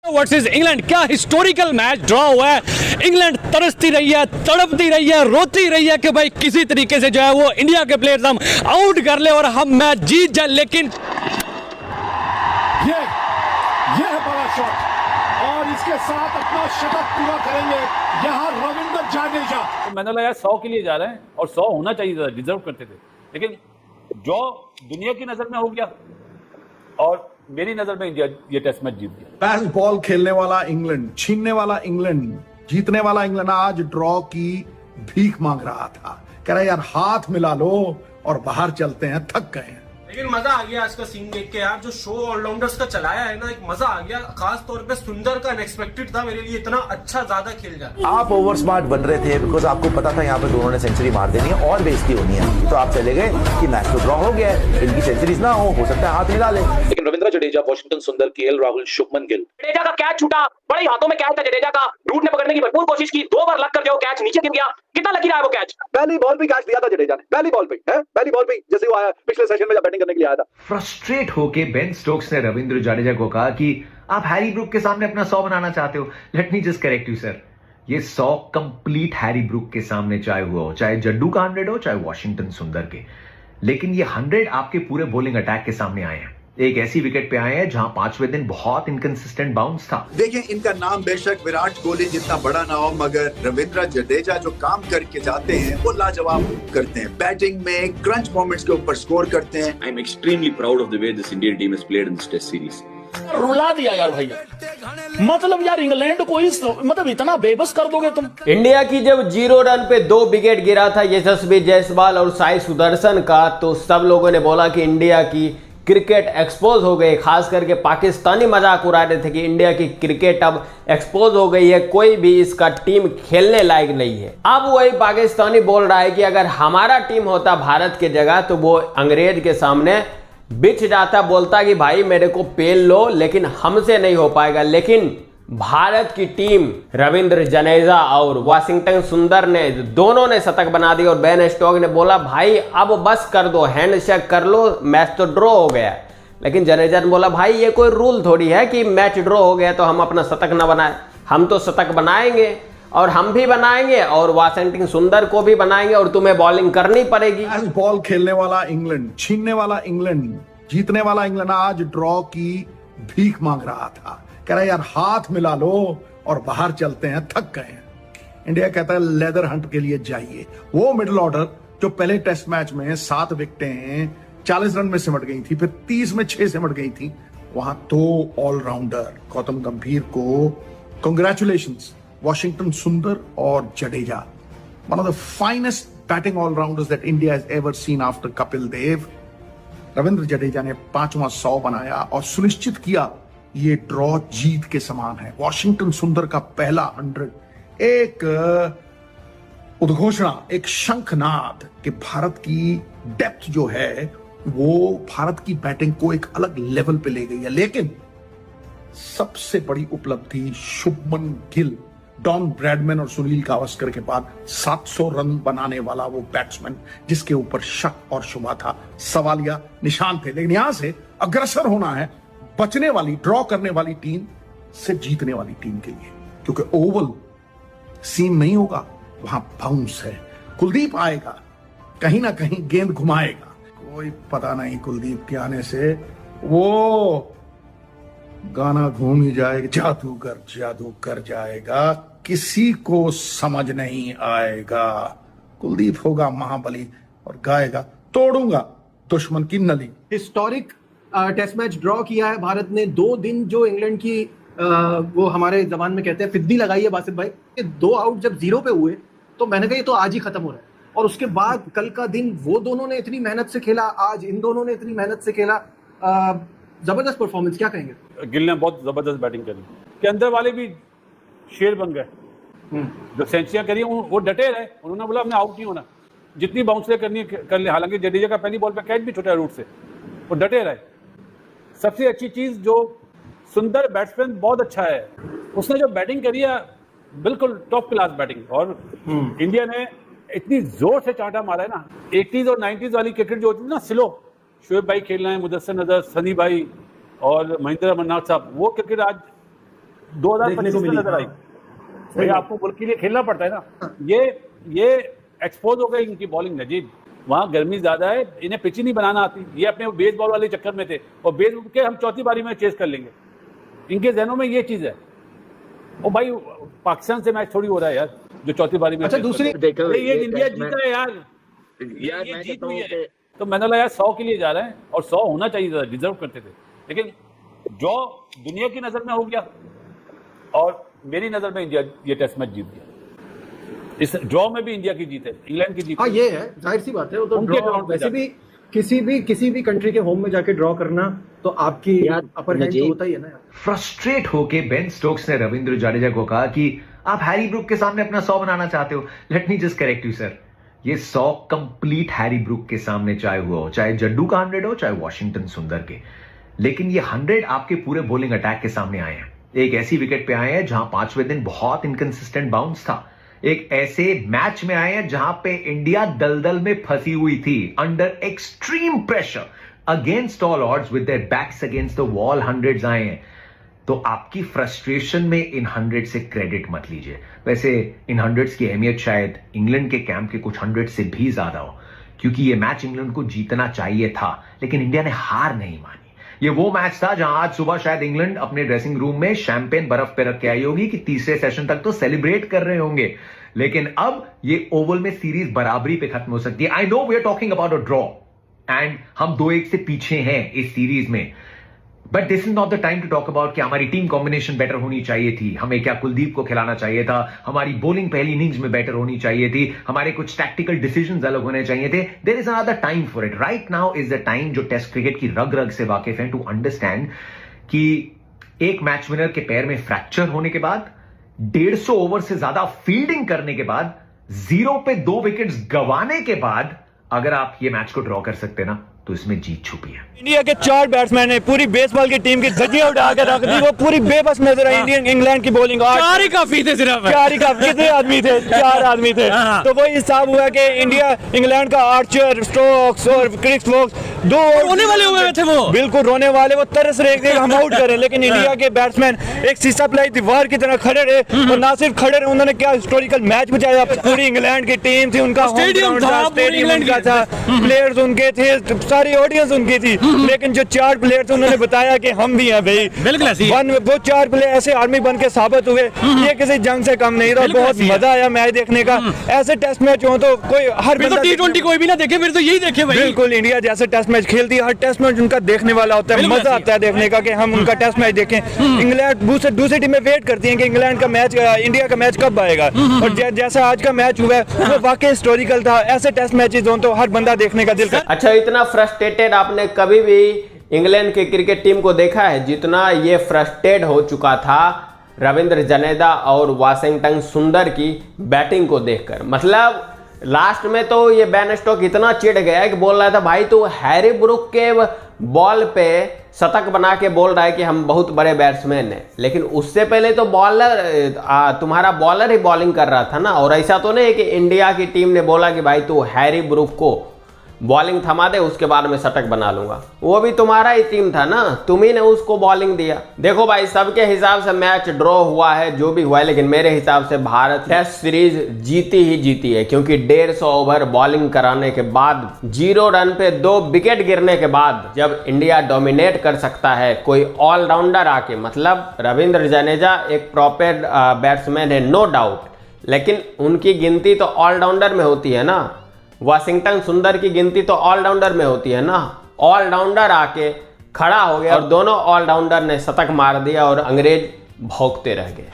Versus England, क्या historical match draw हुआ है। इंग्लैंड तरसती रही है, तड़पती रही है, रोती रही है कि भाई किसी तरीके से जो है वो इंडिया के प्लेयर्स हम आउट कर ले और हम मैच जीत जाए, लेकिन ये है बड़ा शॉट और इसके साथ अपना शतक पूरा करेंगे यहाँ रविंद्र जडेजा। तो मैंने लगा 100 के लिए जा रहे हैं और 100 होना चाहिए था, डिजर्व करते थे, लेकिन जो दुनिया की नजर में हो गया और मेरी नजर में इंडिया ये टेस्ट मैच जीत गया। बेस्ट बॉल खेलने वाला इंग्लैंड, छीनने वाला इंग्लैंड, जीतने वाला इंग्लैंड आज ड्रॉ की भीख मांग रहा था। कह रहा यार हाथ मिला लो और बाहर चलते हैं, थक गए हैं। लेकिन मजा आ गया आज का सीन देख के यार, जो शो ऑलराउंडर्स का चलाया है ना, एक मजा आ गया। खास तौर पे सुंदर का अनएक्सपेक्टेड था मेरे लिए, इतना अच्छा ज्यादा खेल जाए। आप ओवर स्मार्ट बन रहे थे बिकॉज आपको पता था यहाँ पे दोनों ने सेंचुरी मार देनी है और बेइज्जती होनी है, तो आप चले गए कि मैच तो ड्रॉ हो गया है, इनकी सेंचुरीज ना हो सकता है हाथ मिला ले। लेकिन रविंद्र जडेजा, वॉशिंगटन सुंदर, केएल राहुल, शुभमन गिल, जडेजा का कैच छूटा, बड़े हाथों में कैच था जडेजा का, रूट ने पकड़ने की भरपूर कोशिश की, 2 बार लग कर जो कैच नीचे गिर गया। कितना लकी रहा है वो कैच। पहली बॉल पे कैच दिया था जडेजा ने, पहली बॉल पे है, पहली बॉल पे जैसे वो आया पिछले सेशन में जब बैटिंग करने के लिए आया था। फ्रस्ट्रेट होके बेन स्टोक्स ने रविंद्र जडेजा को कहा कि आप हैरी ब्रूक के सामने अपना 100 बनाना चाहते हो। Let me just correct you sir, ये 100 कंप्लीट हैरी ब्रूक के सामने चाहे हुआ हो, चाहे जड्डू का 100 हो, चाहे वॉशिंगटन सुंदर के, लेकिन ये 100 आपके पूरे बॉलिंग अटैक के सामने आए हैं। एक ऐसी विकेट पे आए हैं जहां 5वें दिन बहुत इनकंसिस्टेंट बाउंस था। देखिए इनका नाम बेशक विराट कोहली जितना बड़ा ना हो, मगर रविंद्र जडेजा जो काम करके जाते हैं वो लाजवाब करते हैं। बैटिंग में क्रंच मोमेंट्स के ऊपर स्कोर करते हैं। I am extremely proud of the way this Indian team has played in this test series. रुला दिया यार भैया, मतलब यार इंग्लैंड को इस मतलब इतना बेबस कर दोगे तुम। इंडिया की जब 0 रन पे 2 विकेट गिरा था यशस्वी जायसवाल और साई सुदर्शन का, तो सब लोगों ने बोला कि इंडिया की क्रिकेट एक्सपोज हो गई। खास करके पाकिस्तानी मजाक उड़ा रहे थे कि इंडिया की क्रिकेट अब एक्सपोज हो गई है, कोई भी इसका टीम खेलने लायक नहीं है। अब वही पाकिस्तानी बोल रहा है कि अगर हमारा टीम होता भारत के जगह तो वो अंग्रेज के सामने बिछ जाता, बोलता कि भाई मेरे को पेल लो, लेकिन हमसे नहीं हो पाएगा। लेकिन भारत की टीम रविंद्र जडेजा और वॉशिंगटन सुंदर ने दोनों ने शतक बना दी और बेन स्टोक्स ने बोला भाई अब बस कर दो, हैंडशेक कर लो, मैच तो ड्रॉ हो गया। लेकिन जडेजा ने बोला भाई ये कोई रूल थोड़ी है कि मैच ड्रॉ हो गया तो हम अपना शतक ना बनाए, हम तो शतक बनाएंगे और हम भी बनाएंगे और वॉशिंगटन सुंदर को भी बनाएंगे और तुम्हें बॉलिंग करनी पड़ेगी। बेस्ट बॉल खेलने वाला इंग्लैंड, छीनने वाला इंग्लैंड, जीतने वाला इंग्लैंड आज ड्रॉ की भीख मांग रहा था। कह रहा यार हाथ मिला लो और बाहर चलते हैं, थक गए हैं। इंडिया कहता है लेदर हंट के लिए जाइए। वो मिडिल ऑर्डर जो पहले टेस्ट मैच में 7 विकेटें 40 रन में सिमट गई थी, फिर 30 में 6 सिमट गई थी, वहां 2 ऑलराउंडर गौतम गंभीर को कांग्रेचुलेशंस, वॉशिंगटन सुंदर और Jadeja, one of the finest batting allrounders that India has ever seen after Kapil Dev. Ravindra Jadeja ने 5वां 100 बनाया और सुनिश्चित किया ये ड्रॉ जीत के समान है। वॉशिंगटन सुंदर का पहला 100 एक उद्घोषणा, एक शंखनाद कि भारत की डेप्थ जो है वो भारत की बैटिंग को एक अलग लेवल पे ले गई है। लेकिन सबसे बड़ी उपलब्धि शुभमन गिल, डॉन ब्रैडमैन और सुनील गावस्कर के बाद 700 रन बनाने वाला वो बैट्समैन जिसके ऊपर शक और शुबा था, सवालिया निशान थे। लेकिन यहां से अग्रसर होना है बचने वाली, ड्रॉ करने वाली टीम से जीतने वाली टीम के लिए, क्योंकि ओवल सीन नहीं होगा, वहां बाउंस है। कुलदीप आएगा, कहीं ना कहीं गेंद घुमाएगा, कोई पता नहीं कुलदीप के आने से वो गाना घूम ही जाएगा, जादू कर जाएगा, किसी को समझ नहीं आएगा। कुलदीप होगा महाबली और गाएगा तोड़ूंगा दुश्मन की नली। हिस्टोरिक टेस्ट मैच ड्रॉ किया है भारत ने। 2 दिन जो इंग्लैंड की वो हमारे जबान में कहते हैं फिद्दी लगाई है बासित भाई, 2 आउट जब 0 पे हुए तो मैंने कहा ये तो आज ही खत्म हो रहा है। और उसके बाद कल का दिन वो दोनों ने इतनी मेहनत से खेला, आज इन दोनों ने इतनी मेहनत से खेला, जबरदस्त परफॉर्मेंस, क्या कहेंगे? गिल ने बहुत जबरदस्त बैटिंग करी, के अंदर वाले भी शेर बन गए। जो सेंचुरियां करी वो डटे रहे, उन्होंने बोला हमने आउट नहीं होना, जितनी बाउंसरें करनी है कर ले। हालांकि जडेजा का पहली बॉल पे कैच भी छूटा रूट से, वो डटे रहे। सबसे अच्छी चीज जो सुंदर बैट्समैन बहुत अच्छा है, उसने जो बैटिंग करी है बिल्कुल टॉप क्लास बैटिंग। और इंडिया ने इतनी जोर से चांटा मारा है ना, 80s और 90s वाली क्रिकेट जो होती थी ना स्लो, शोएब भाई खेल रहे हैं, मुदस्सिर नजर, सनी भाई और महेंद्र अमरनाथ साहब, वो क्रिकेट आज 2025 में नजर आई। भाई आपको मुल्क के लिए खेलना पड़ता है ना। ये एक्सपोज हो गई इनकी बॉलिंग नजीब। वहाँ गर्मी ज्यादा है, इन्हें पिच ही नहीं बनाना आती। ये अपने बेसबॉल वाले चक्कर में थे और बेस के हम चौथी बारी में चेस कर लेंगे, इनके जहनों में ये चीज है। और भाई पाकिस्तान से मैच थोड़ी हो रहा है यार जो चौथी बारी में। अच्छा दूसरी ये इंडिया जीता है यार ये जीत हुई है। तो मैंने लगा यार 100 के लिए जा रहे हैं और 100 होना चाहिए था, डिजर्व करते थे। लेकिन ड्रॉ दुनिया की नजर में हो गया और मेरी नजर में इंडिया ये टेस्ट मैच जीत गया। इस ड्रॉ में भी इंडिया की जीत है, इंग्लैंड की जीत। हाँ ये है, जाहिर सी बात है। वो तो ड्रॉ वैसे भी किसी भी कंट्री के होम में जाके ड्रॉ करना तो आपकी अपर हैंड तो होता ही है ना। फ्रस्ट्रेट होके बेन स्टोक्स ने रविंद्र जडेजा को कहा कि आप हैरी ब्रूक के सामने अपना 100 बनाना चाहते हो। Let me just correct you sir, ये 100 कंप्लीट हैरी ब्रूक के सामने चाहे हुआ हो, चाहे जड्डू का 100 हो, चाहे वॉशिंगटन सुंदर के। लेकिन ये 100 आपके पूरे बॉलिंग अटैक के सामने आए हैं। एक ऐसी विकेट पे आए हैं जहां 5वें दिन बहुत इनकंसिस्टेंट बाउंस था। एक ऐसे मैच में आए हैं जहां पे इंडिया दलदल में फंसी हुई थी, under extreme pressure, against all odds, with their backs against the wall 100s आए हैं। तो आपकी फ्रस्ट्रेशन में इन 100 से क्रेडिट मत लीजिए। वैसे इन 100s की अहमियत शायद इंग्लैंड के कैंप के कुछ 100 से भी ज्यादा हो, क्योंकि ये मैच इंग्लैंड को जीतना चाहिए था, लेकिन इंडिया ने हार नहीं मानी। ये वो मैच था जहां आज सुबह शायद इंग्लैंड अपने ड्रेसिंग रूम में शैंपेन बर्फ पे रख के आई होगी कि तीसरे सेशन तक तो सेलिब्रेट कर रहे होंगे। लेकिन अब ये ओवल में सीरीज बराबरी पे खत्म हो सकती है। I know we are talking about a draw and हम 2-1 से पीछे हैं इस सीरीज में, but this is not the time to talk about कि हमारी टीम कॉम्बिनेशन बेटर होनी चाहिए थी, हमें क्या कुलदीप को खिलाना चाहिए था, हमारी बॉलिंग पहली इनिंग्स में बेटर होनी चाहिए थी, हमारे कुछ टैक्टिकल डिसीजंस अलग होने चाहिए थे। There is another time for it. Right now is the time, जो टेस्ट क्रिकेट की रग रग से वाकिफ है, टू अंडरस्टैंड कि एक मैच विनर के पैर में फ्रैक्चर होने के बाद, 150 ओवर से ज्यादा फील्डिंग करने के बाद, 0 पे 2 विकेट्स गंवाने के बाद अगर आप ये मैच को ड्रॉ कर सकते ना, तो इसमें जीत छुपी है। इंडिया के 4 बैट्समैन ने पूरी बेसबॉल की टीम की धज्जियां उठा के रख दी। वो पूरी बेबस नजर आई इंडियन इंग्लैंड की बॉलिंग। 4 ही काफी थे, सिर्फ 4 ही काफी। कितने आदमी थे? 4 आदमी थे। तो वही हिसाब हुआ कि इंडिया इंग्लैंड का आर्चर, स्टोक्स और क्रिस वोक्स 2 रोने वाले हुए थे। वो बिल्कुल रोने वाले, वो तरस रहे थे हम आउट करें। लेकिन इंडिया के बैट्समैन एक शीशा प्लाई दीवार की तरह खड़े रहे, और ना सिर्फ खड़े रहे, उन्होंने क्या हिस्टोरिकल मैच बचाया। पूरी इंग्लैंड की टीम थी, उनका स्टेडियम उनका था, प्लेयर्स उनके थे, सारी ऑडियंस उनकी थी। लेकिन जो 4 प्लेयर थे उन्होंने बताया कि हम भी हैं भाई। बिल्कुल वो 4 प्लेयर ऐसे आर्मी बन के साबित हुए, ये किसी जंग से कम नहीं था। बहुत मजा आया मैच देखने का। ऐसे टेस्ट मैच हो तो कोई हर बंदा T20 कोई भी ना देखे, फिर तो यही देखे भाई। बिल्कुल, इंडिया जैसे टेस्ट मैच खेलती है, हर टेस्ट मैच उनका देखने वाला होता है। मजा आता है देखने का कि हम उनका टेस्ट मैच देखें। इंग्लैंड दूसरी टीमें वेट करती हैं कि इंग्लैंड का मैच, इंडिया का मैच कब आएगा। और जैसा आज का मैच हुआ है वो वाकई हिस्टोरिकल था। ऐसे टेस्ट मैचेस हो तो हर बंदा देखने का दिल करता। अच्छा, इतना फ्रस्ट्रेटेड आपने कभी भी इंग्लैंड की क्रिकेट टीम को देखा है जितना ये फ्रस्ट्रेट हो चुका था रविंद्र जडेजा और वॉशिंगटन सुंदर की बैटिंग को देखकर। मतलब लास्ट में तो ये बेन स्टोक्स इतना चिढ़ गया कि बोल रहा था, भाई तू हैरी ब्रूक के बॉल पे शतक बना के बोल रहा है कि हम बहुत बड़े बैट्समैन हैं। लेकिन उससे पहले तो तुम्हारा बॉलर ही बॉलिंग कर रहा था ना। और ऐसा तो नहीं है कि इंडिया की टीम ने बोला कि भाई तू हैरी ब्रूक को बॉलिंग थमा दे, उसके बाद में शतक बना लूंगा। वो भी तुम्हारा ही टीम था ना, तुम ही ने उसको बॉलिंग दिया। देखो भाई, सबके हिसाब से मैच ड्रॉ हुआ है, जो भी हुआ है, लेकिन मेरे हिसाब से भारत टेस्ट सीरीज जीती ही जीती है। क्योंकि 150 ओवर बॉलिंग कराने के बाद, 0 रन पे 2 विकेट गिरने के बाद जब इंडिया डोमिनेट कर सकता है कोई ऑलराउंडर आके, मतलब रविंद्र जडेजा एक प्रॉपर बैट्समैन है नो डाउट, लेकिन उनकी गिनती तो ऑलराउंडर में होती है ना। वॉशिंगटन सुंदर की गिनती तो ऑलराउंडर में होती है ना। ऑलराउंडर आके खड़ा हो गया और दोनों ऑलराउंडर ने शतक मार दिया और अंग्रेज भौंकते रह गए।